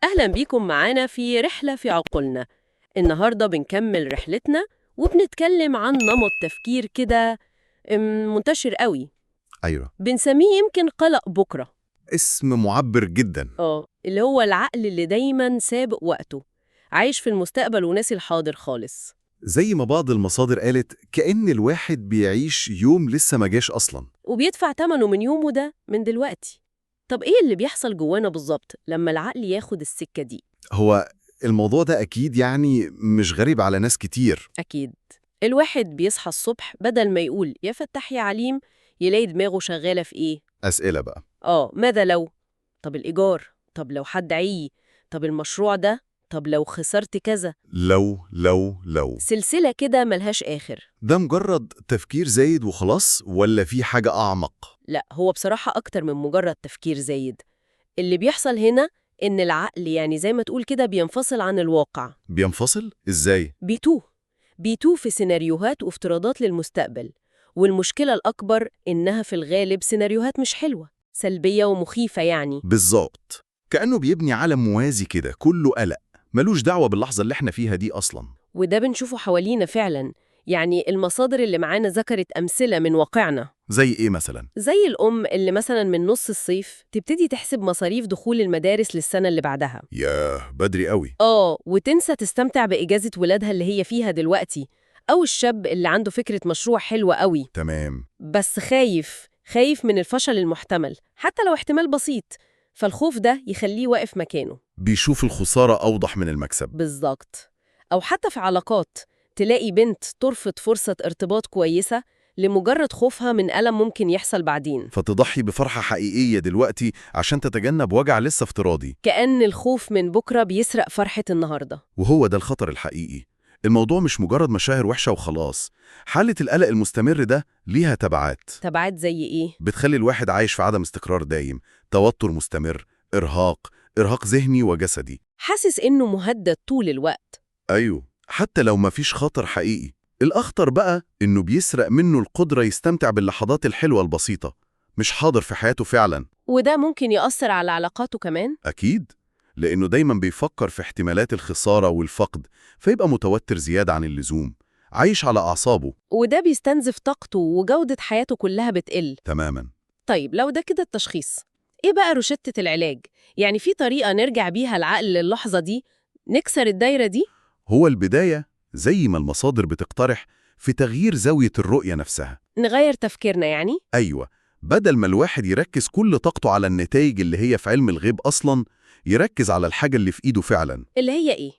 أهلا بيكم معانا في رحلة في عقولنا. النهاردة بنكمل رحلتنا وبنتكلم عن نمط تفكير كده منتشر قوي. أيوه. بنسميه يمكن قلق بكرة. اسم معبر جدا. اللي هو العقل اللي دايما سابق وقته، عايش في المستقبل وناسي الحاضر خالص. زي ما بعض المصادر قالت كأن الواحد بيعيش يوم لسه ما جاش أصلا. وبيدفع ثمنه من يومه ده من دلوقتي. طب إيه اللي بيحصل جوانا بالظبط لما العقل ياخد السكة دي؟ هو الموضوع ده أكيد مش غريب على ناس كتير. أكيد. الواحد بيصحى الصبح بدل ما يقول يا فتاح يا عليم، يلاقي دماغه شغالة في إيه؟ أسئلة بقى. ماذا لو؟ طب الإيجار؟ طب لو حد عي؟ طب المشروع ده؟ طب لو خسرت كذا؟ لو سلسلة كده ملهاش آخر. ده مجرد تفكير زايد وخلاص ولا في حاجة أعمق؟ لا، هو بصراحة أكتر من مجرد تفكير زايد. اللي بيحصل هنا إن العقل يعني زي ما تقول كده بينفصل عن الواقع. بينفصل؟ إزاي؟ بيتوه في سيناريوهات وافتراضات للمستقبل. والمشكلة الأكبر إنها في الغالب سيناريوهات مش حلوة، سلبية ومخيفة يعني. بالظبط، كأنه بيبني عالم موازي كده كله قلق، ملوش دعوة باللحظة اللي احنا فيها دي أصلا. وده بنشوفه حوالينا فعلا. يعني المصادر اللي معانا ذكرت أمثلة من واقعنا. زي إيه مثلا؟ زي الأم اللي مثلا من نص الصيف تبتدي تحسب مصاريف دخول المدارس للسنة اللي بعدها. ياه، بدري قوي. وتنسى تستمتع بإجازة ولادها اللي هي فيها دلوقتي. أو الشاب اللي عنده فكرة مشروع حلوة قوي، تمام. بس خايف من الفشل المحتمل حتى لو احتمال بسيط. فالخوف ده يخليه واقف مكانه. بيشوف الخسارة أوضح من المكسب. بالظبط. أو حتى في علاقات، تلاقي بنت ترفض فرصة ارتباط كويسة لمجرد خوفها من ألم ممكن يحصل بعدين. فتضحي بفرحة حقيقية دلوقتي عشان تتجنب وجع لسه افتراضي. كأن الخوف من بكرة بيسرق فرحة النهاردة. وهو ده الخطر الحقيقي. الموضوع مش مجرد مشاعر وحشة وخلاص. حالة القلق المستمر ده ليها تبعات زي إيه؟ بتخلي الواحد عايش في عدم استقرار دايم، توتر مستمر، إرهاق ذهني وجسدي. حاسس إنه مهدد طول الوقت. أيوه، حتى لو مفيش خطر حقيقي. الأخطر بقى إنه بيسرق منه القدرة يستمتع باللحظات الحلوة البسيطة، مش حاضر في حياته فعلا. وده ممكن يأثر على علاقاته كمان. أكيد، لأنه دايما بيفكر في احتمالات الخسارة والفقد، فيبقى متوتر زيادة عن اللزوم، عايش على أعصابه. وده بيستنزف طاقته وجودة حياته كلها بتقل. تماما. طيب لو ده كده التشخيص، إيه بقى روشتة العلاج؟ يعني في طريقة نرجع بيها العقل للحظة دي، نكسر الدايرة دي؟ هو البداية زي ما المصادر بتقترح في تغيير زاوية الرؤية نفسها. نغير تفكيرنا يعني؟ أيوة، بدل ما الواحد يركز كل طاقته على النتائج اللي هي في علم الغيب أصلا، يركز على الحاجة اللي في إيده فعلا. اللي هي إيه؟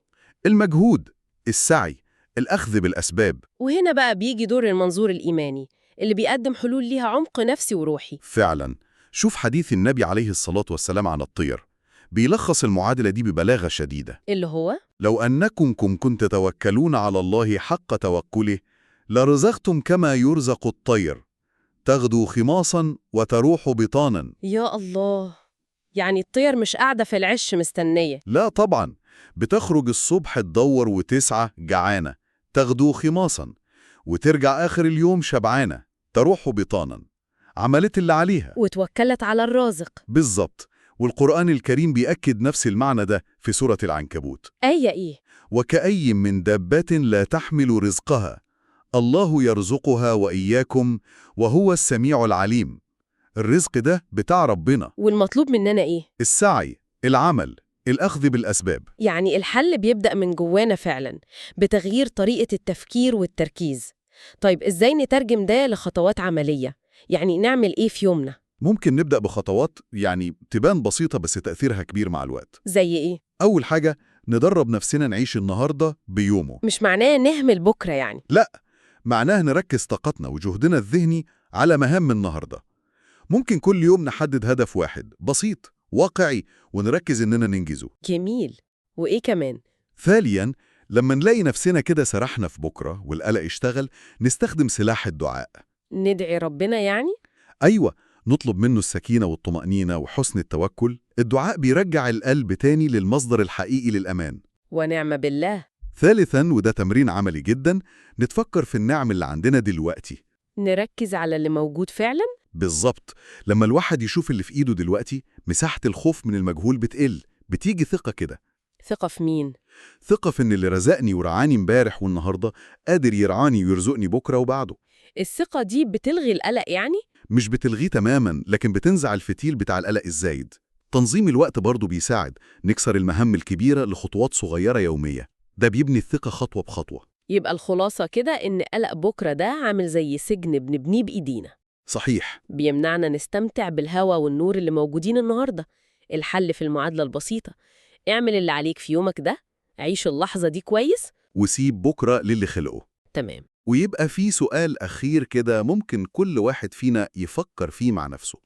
المجهود، السعي، الأخذ بالأسباب. وهنا بقى بيجي دور المنظور الإيماني اللي بيقدم حلول ليها عمق نفسي وروحي. فعلا، شوف حديث النبي عليه الصلاة والسلام عن الطير، بيلخص المعادلة دي ببلاغة شديدة. اللي هو لو أنكم كنت تتوكلون على الله حق توكله لرزقتم كما يرزق الطير، تغدو خماصا وتروح بطانا. يا الله، يعني الطير مش قاعدة في العش مستنية. لا طبعا، بتخرج الصبح تدور وتسعى جعانة، تغدو خماصا، وترجع آخر اليوم شبعانة، تروح بطانا. عملت اللي عليها وتوكلت على الرازق. بالظبط. والقرآن الكريم بيأكد نفس المعنى ده في سورة العنكبوت. إيه؟ وكأي من دابة لا تحمل رزقها الله يرزقها وإياكم وهو السميع العليم. الرزق ده بتاع ربنا. والمطلوب مننا إيه؟ السعي، العمل، الأخذ بالأسباب. يعني الحل بيبدأ من جوانا فعلا، بتغيير طريقة التفكير والتركيز. طيب إزاي نترجم ده لخطوات عملية؟ يعني نعمل إيه في يومنا؟ ممكن نبدأ بخطوات تبان بسيطة بس تأثيرها كبير مع الوقت. زي إيه؟ أول حاجة، ندرب نفسنا نعيش النهاردة بيومه. مش معناه نهمل بكرة يعني. لا، معناه نركز طاقتنا وجهدنا الذهني على مهام النهاردة. ممكن كل يوم نحدد هدف واحد بسيط واقعي ونركز إننا ننجزه. جميل. وإيه كمان؟ ثانياً، لما نلاقي نفسنا كده سرحنا في بكرة والقلق اشتغل، نستخدم سلاح الدعاء. ندعي ربنا يعني؟ أيوة، نطلب منه السكينة والطمأنينة وحسن التوكل. الدعاء بيرجع القلب تاني للمصدر الحقيقي للأمان. ونعم بالله. ثالثاً، وده تمرين عملي جداً، نتفكر في النعم اللي عندنا دلوقتي. نركز على اللي موجود فعلا؟ بالظبط. لما الواحد يشوف اللي في إيده دلوقتي، مساحة الخوف من المجهول بتقل، بتيجي ثقة كده، ثقة في مين؟ ثقة في إن اللي رزقني ورعاني امبارح والنهاردة قادر يرعاني ويرزقني بكرة وبعده. الثقة دي بتلغي القلق يعني؟ مش بتلغيه تماماً، لكن بتنزع الفتيل بتاع القلق الزايد. تنظيم الوقت برضه بيساعد نكسر المهام الكبيرة لخطوات صغيرة يومية، ده بيبني الثقة خطوة بخطوة. يبقى الخلاصة كده إن قلق بكرة ده عامل زي سجن بنبنيه بإيدينا، صحيح. بيمنعنا نستمتع بالهوا والنور اللي موجودين النهاردة. الحل في المعادلة البسيطة: اعمل اللي عليك في يومك ده، عيش اللحظة دي كويس. وسيب بكرة للي خلقه. تمام. ويبقى في سؤال أخير كده ممكن كل واحد فينا يفكر فيه مع نفسه.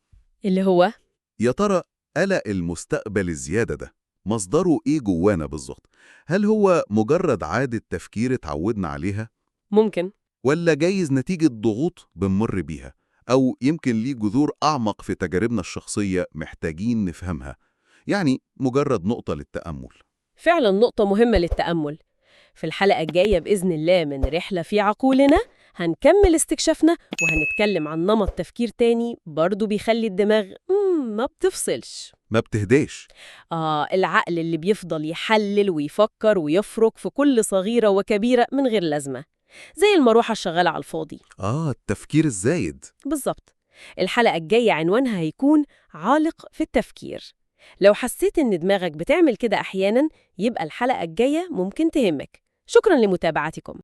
اللي هو يا ترى قلق المستقبل الزيادة ده مصدره إيه جوانا بالظبط؟ هل هو مجرد عادة تفكير اتعودنا عليها؟ ممكن. ولا جايز نتيجة ضغوط بنمر بيها؟ أو يمكن ليه جذور أعمق في تجاربنا الشخصية محتاجين نفهمها؟ يعني مجرد نقطة للتأمل. فعلا نقطة مهمة للتأمل. في الحلقة الجاية بإذن الله من رحلة في عقولنا هنكمل استكشافنا وهنتكلم عن نمط تفكير تاني برضو بيخلي الدماغ ما بتفصلش. ما بتهداش. العقل اللي بيفضل يحلل ويفكر ويفرك في كل صغيرة وكبيرة من غير لازمة، زي المروحة الشغالة على الفاضي. التفكير الزايد. بالظبط. الحلقة الجاية عنوانها هيكون عالق في التفكير. لو حسيت إن دماغك بتعمل كده أحياناً، يبقى الحلقة الجاية ممكن تهمك. شكراً لمتابعتكم.